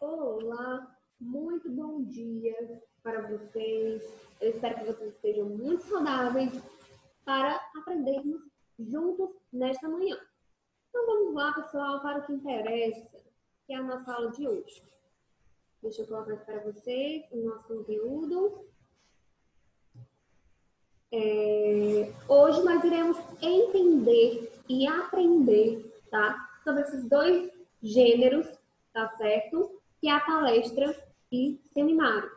Olá, muito bom dia para vocês. Eu espero que vocês estejam muito saudáveis para aprendermos juntos nesta manhã. Então vamos lá, pessoal, para o que interessa, que é a nossa aula de hoje. Deixa eu colocar aqui para vocês o nosso conteúdo. Hoje nós iremos entender e aprender, tá? Sobre esses dois gêneros, tá certo? Que é a palestra e seminário.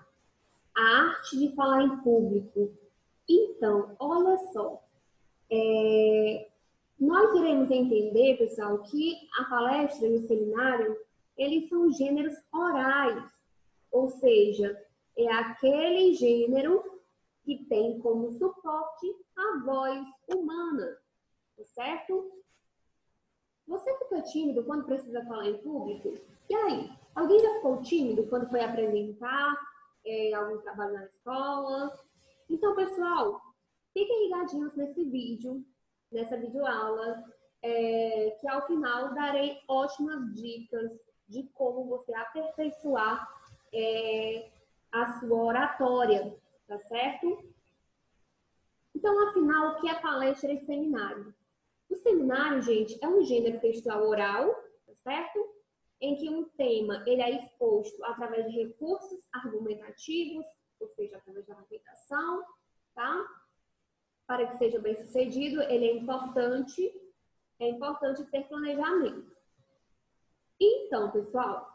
A arte de falar em público. Então, olha só. Nós iremos entender, pessoal, que a palestra e o seminário, eles são gêneros orais. Ou seja, é aquele gênero que tem como suporte a voz humana, tá certo? Você fica tímido quando precisa falar em público? E aí? Alguém já ficou tímido quando foi apresentar algum trabalho na escola? Então, pessoal, fiquem ligadinhos nesse vídeo, nessa videoaula, que ao final darei ótimas dicas de como você aperfeiçoar a sua oratória, tá certo? Então, afinal, o que é palestra e seminário? O seminário, gente, é um gênero textual oral, tá certo? Em que um tema ele é exposto através de recursos argumentativos, ou seja, através da argumentação, tá? Para que seja bem sucedido, ele é importante ter planejamento. Então, pessoal,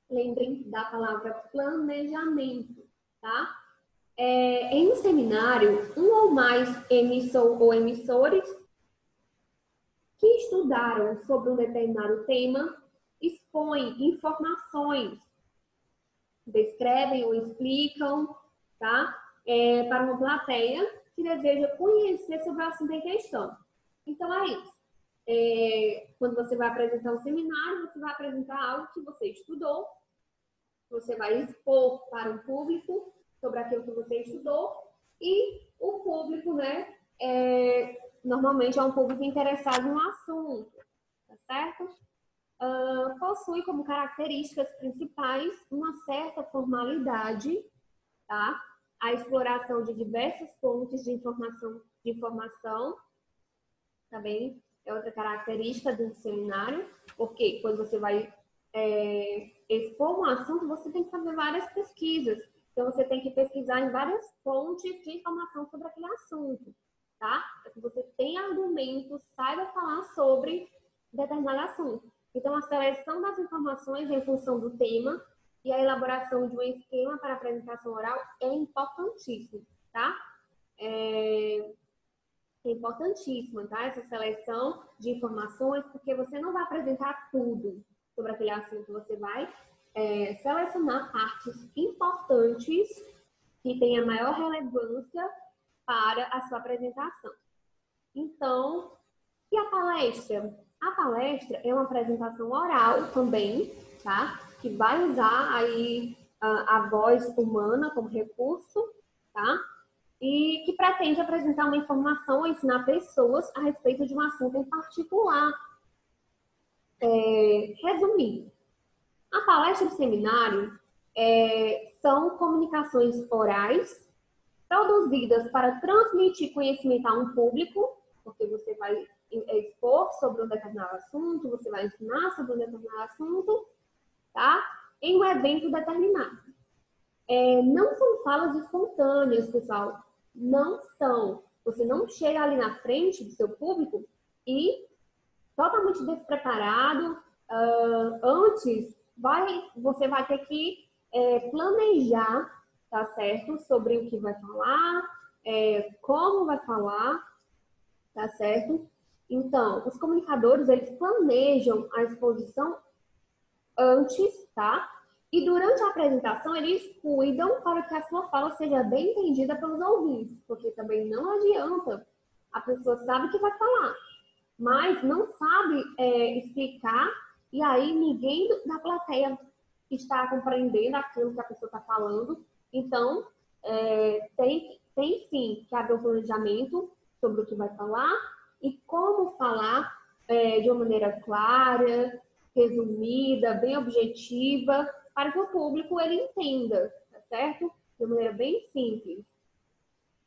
lembrem da palavra planejamento, tá? Em um seminário, um ou mais emissor ou emissores que estudaram sobre um determinado tema expõem informações, descrevem ou explicam, tá? Para uma plateia que deseja conhecer sobre o assunto em questão. Então, é isso. Quando você vai apresentar um seminário, você vai apresentar algo que você estudou, você vai expor para o público sobre aquilo que você estudou e o público, né, normalmente é um público interessado no assunto, tá certo? Possui como características principais uma certa formalidade, tá? A exploração de diversas fontes de informação também é outra característica do seminário, porque quando você vai expor um assunto, você tem que fazer várias pesquisas. Então, você tem que pesquisar em várias fontes de informação sobre aquele assunto, tá? Para que você tenha argumentos, saiba falar sobre determinado assunto. Então, a seleção das informações em função do tema e a elaboração de um esquema para apresentação oral é importantíssimo, tá? É importantíssima, tá? Essa seleção de informações, porque você não vai apresentar tudo sobre aquele assunto, você vai selecionar partes importantes que tenham maior relevância para a sua apresentação. Então, e a palestra? A palestra é uma apresentação oral também, tá? Que vai usar aí a voz humana como recurso, tá? E que pretende apresentar uma informação ou ensinar pessoas a respeito de um assunto em particular. Resumindo, a palestra e o seminário são comunicações orais produzidas para transmitir conhecimento a um público, porque você vai expor sobre um determinado assunto, você vai ensinar sobre um determinado assunto, tá? Em um evento determinado. Não são falas espontâneas, pessoal. Não são. Você não chega ali na frente do seu público e totalmente despreparado. Antes, você vai ter que planejar, tá certo? Sobre o que vai falar, como vai falar, tá certo? Então, os comunicadores, eles planejam a exposição antes, tá? E durante a apresentação, eles cuidam para que a sua fala seja bem entendida pelos ouvintes, porque também não adianta. A pessoa sabe o que vai falar, mas não sabe explicar, e aí ninguém da plateia está compreendendo aquilo que a pessoa está falando. Então, tem sim que haver um planejamento sobre o que vai falar e como falar de uma maneira clara, resumida, bem objetiva, para que o público ele entenda, tá certo? De maneira bem simples.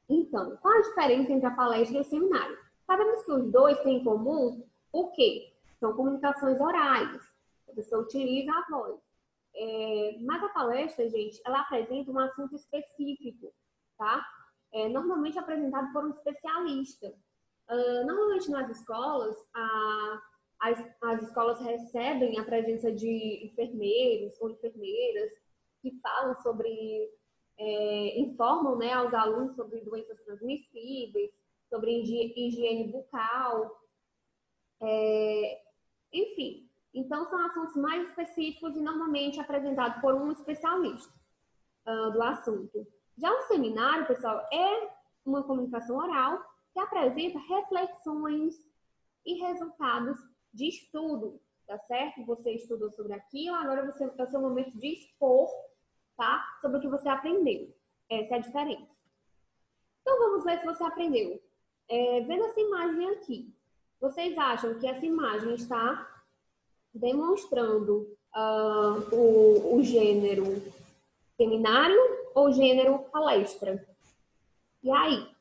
Então, qual a diferença entre a palestra e o seminário? Sabemos que os dois têm em comum o quê? São comunicações orais. A pessoa utiliza a voz. Mas a palestra, gente, ela apresenta um assunto específico, tá? Normalmente apresentado por um especialista. Normalmente nas escolas, as escolas recebem a presença de enfermeiros ou enfermeiras que falam sobre, informam, né, aos alunos sobre doenças transmissíveis, sobre higiene bucal, enfim. Então, são assuntos mais específicos e normalmente apresentados por um especialista do assunto. Já o seminário, pessoal, é uma comunicação oral que apresenta reflexões e resultados de estudo, tá certo? Você estudou sobre aquilo, agora é o seu momento de expor, tá? Sobre o que você aprendeu. Essa é a diferença. Então, vamos ver se você aprendeu. Vendo essa imagem aqui, vocês acham que essa imagem está demonstrando o gênero seminário ou gênero palestra? E aí?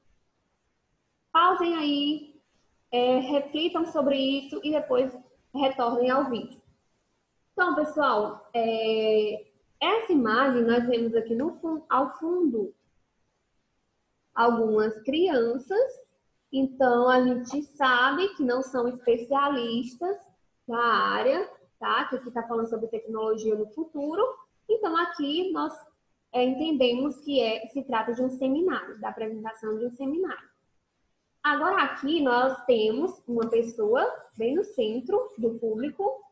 Pausem aí, reflitam sobre isso e depois retornem ao vídeo. Então, pessoal, essa imagem nós vemos aqui ao fundo algumas crianças. Então, a gente sabe que não são especialistas da área, tá? Que aqui está falando sobre tecnologia no futuro. Então, aqui nós entendemos que se trata de um seminário, da apresentação de um seminário. Agora, aqui nós temos uma pessoa bem no centro do público,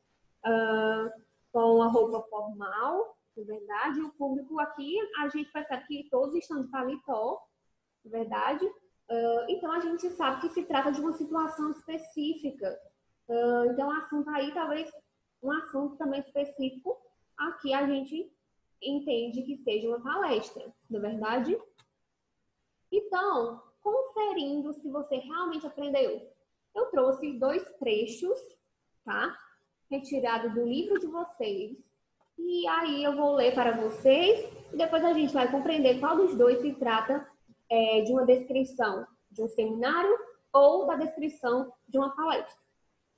com a roupa formal, na verdade. O público aqui, a gente percebe que todos estão de paletó, na verdade. Então, a gente sabe que se trata de uma situação específica. Então, o assunto aí, talvez um assunto também específico, aqui a gente entende que seja uma palestra, não é verdade? Então, conferindo se você realmente aprendeu, eu trouxe 2 trechos, tá? Retirado do livro de vocês. E aí eu vou ler para vocês e depois a gente vai compreender qual dos dois se trata de uma descrição de um seminário ou da descrição de uma palestra.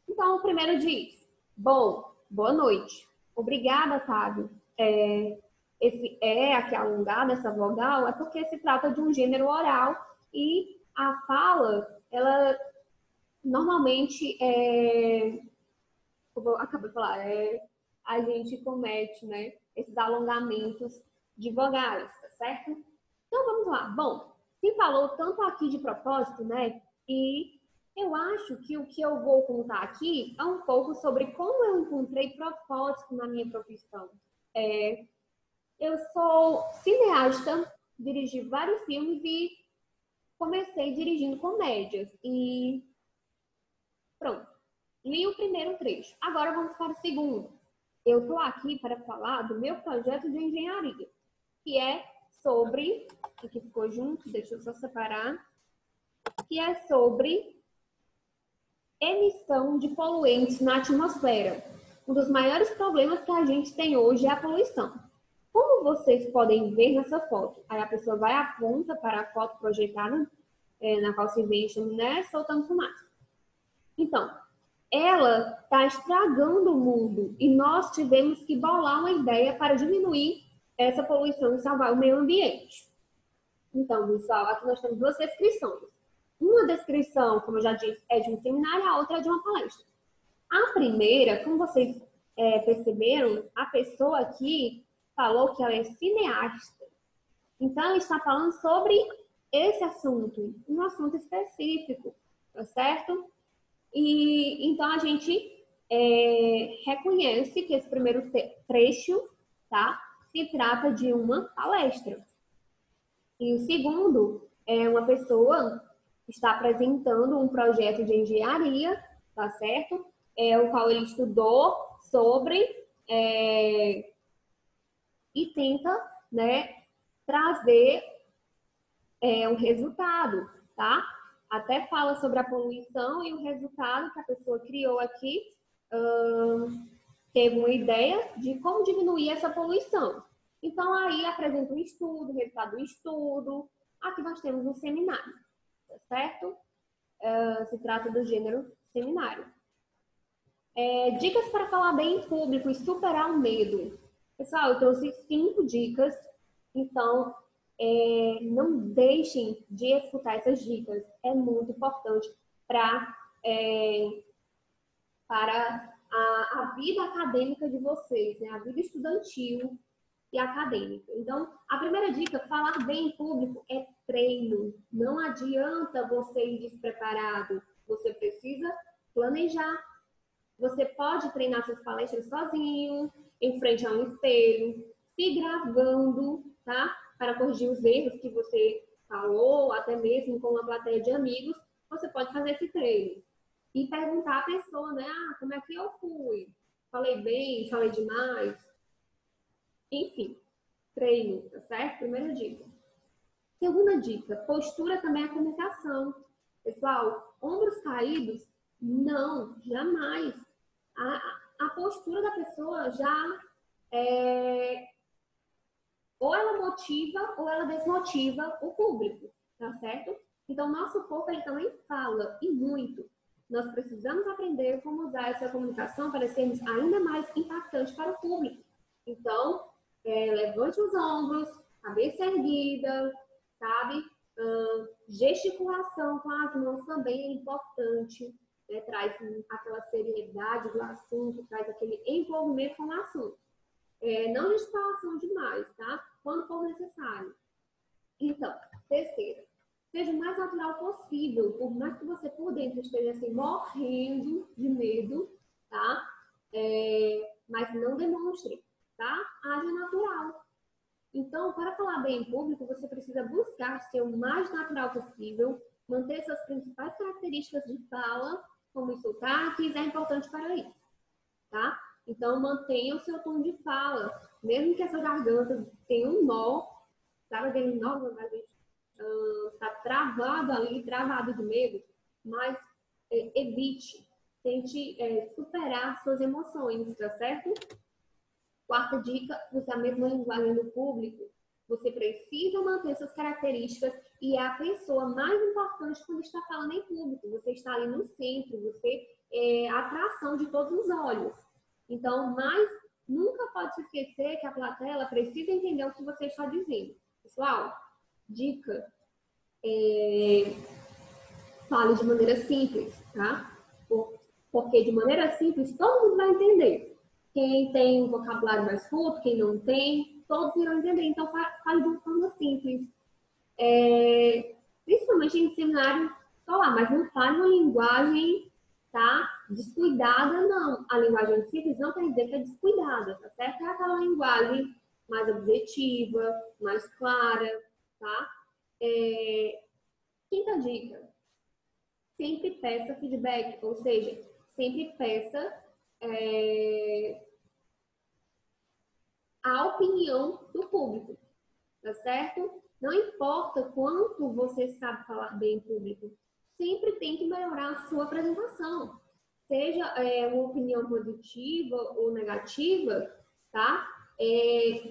Então, o primeiro diz: boa noite. Obrigada, Otávio. Esse aqui alongado, essa vogal, é porque se trata de um gênero oral e a fala, ela normalmente como eu acabei de falar, a gente comete, né, esses alongamentos de vogais, tá certo? Então, vamos lá. Bom, se falou tanto aqui de propósito, né, e eu acho que o que eu vou contar aqui é um pouco sobre como eu encontrei propósito na minha profissão. Eu sou cineasta, dirigi vários filmes e comecei dirigindo comédias. E pronto, li o primeiro trecho. Agora vamos para o segundo. Eu estou aqui para falar do meu projeto de engenharia, que é sobre, aqui ficou junto, deixa eu só separar, que é sobre emissão de poluentes na atmosfera. Um dos maiores problemas que a gente tem hoje é a poluição. Como vocês podem ver nessa foto, aí a pessoa vai aponta para a foto projetada, na qual se vê chaminé soltando fumaça. Então, ela está estragando o mundo e nós tivemos que bolar uma ideia para diminuir essa poluição e salvar o meio ambiente. Então, pessoal, aqui nós temos 2 descrições. Uma descrição, como eu já disse, é de um seminário, a outra é de uma palestra. A primeira, como vocês perceberam, a pessoa aqui falou que ela é cineasta. Então, ela está falando sobre esse assunto, um assunto específico, tá certo? E então a gente reconhece que esse primeiro trecho, tá, se trata de uma palestra. E o segundo é uma pessoa que está apresentando um projeto de engenharia, tá certo? O qual ele estudou sobre e tenta, né, trazer um resultado, tá? Até fala sobre a poluição e o resultado que a pessoa criou aqui teve uma ideia de como diminuir essa poluição. Então, aí apresenta um estudo, o resultado do estudo. Aqui nós temos um seminário, tá certo? Se trata do gênero seminário. Dicas para falar bem em público e superar o medo. Pessoal, eu trouxe 5 dicas, então não deixem de escutar essas dicas. É muito importante para a vida acadêmica de vocês, né? A vida estudantil e acadêmica. Então, a primeira dica, falar bem em público é treino. Não adianta você ir despreparado. Você precisa planejar. Você pode treinar suas palestras sozinho, em frente a um espelho, se gravando, tá? Para corrigir os erros que você falou, até mesmo com uma plateia de amigos, você pode fazer esse treino. E perguntar à pessoa, né? Ah, como é que eu fui? Falei bem? Falei demais? Enfim, treino, tá certo? Primeira dica. Segunda dica, postura também é comunicação. Pessoal, ombros caídos, não, jamais. A postura da pessoa já ou ela motiva ou ela desmotiva o público, tá certo? Então, nosso corpo ele também fala, e muito. Nós precisamos aprender como usar essa comunicação para sermos ainda mais impactantes para o público. Então, levante os ombros, cabeça erguida, sabe? Gesticulação com as mãos também é importante, né? Traz aquela seriedade do assunto, traz aquele envolvimento com o assunto. Não gesticulação demais, tá? Quando for necessário. Então, terceira, seja o mais natural possível, por mais que você por dentro esteja assim, morrendo de medo, tá? Mas não demonstre, tá? Haja natural. Então, para falar bem em público, você precisa buscar ser o mais natural possível, manter suas principais características de fala, como os sotaques, é importante para isso, tá? Então, mantenha o seu tom de fala, mesmo que essa garganta tenha um nó, sabe aquele nó quando a gente está travado ali, travado de medo, mas evite, tente superar suas emoções, tá certo? Quarta dica, usar a mesma linguagem do público. Você precisa manter suas características e é a pessoa mais importante quando está falando em público. Você está ali no centro, você é a atração de todos os olhos. Então, mas nunca pode se esquecer que a plateia ela precisa entender o que você está dizendo. Pessoal, dica, fale de maneira simples, tá? Porque de maneira simples todo mundo vai entender. Quem tem um vocabulário mais curto, quem não tem, todos irão entender. Então, fale de uma forma simples. Principalmente em seminário escolar, mas não fale uma linguagem, tá? Descuidada, não. A linguagem simples não quer dizer que é descuidada, tá certo? É aquela linguagem mais objetiva, mais clara, tá? Quinta dica. Sempre peça feedback, ou seja, sempre peça a opinião do público, tá certo? Não importa quanto você sabe falar bem em público, sempre tem que melhorar a sua apresentação. Seja uma opinião positiva ou negativa, tá?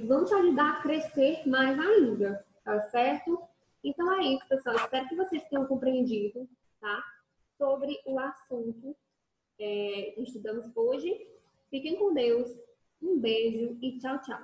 Vão te ajudar a crescer mais ainda, tá certo? Então é isso, pessoal. Espero que vocês tenham compreendido, tá? Sobre o assunto que estudamos hoje. Fiquem com Deus. Um beijo e tchau, tchau.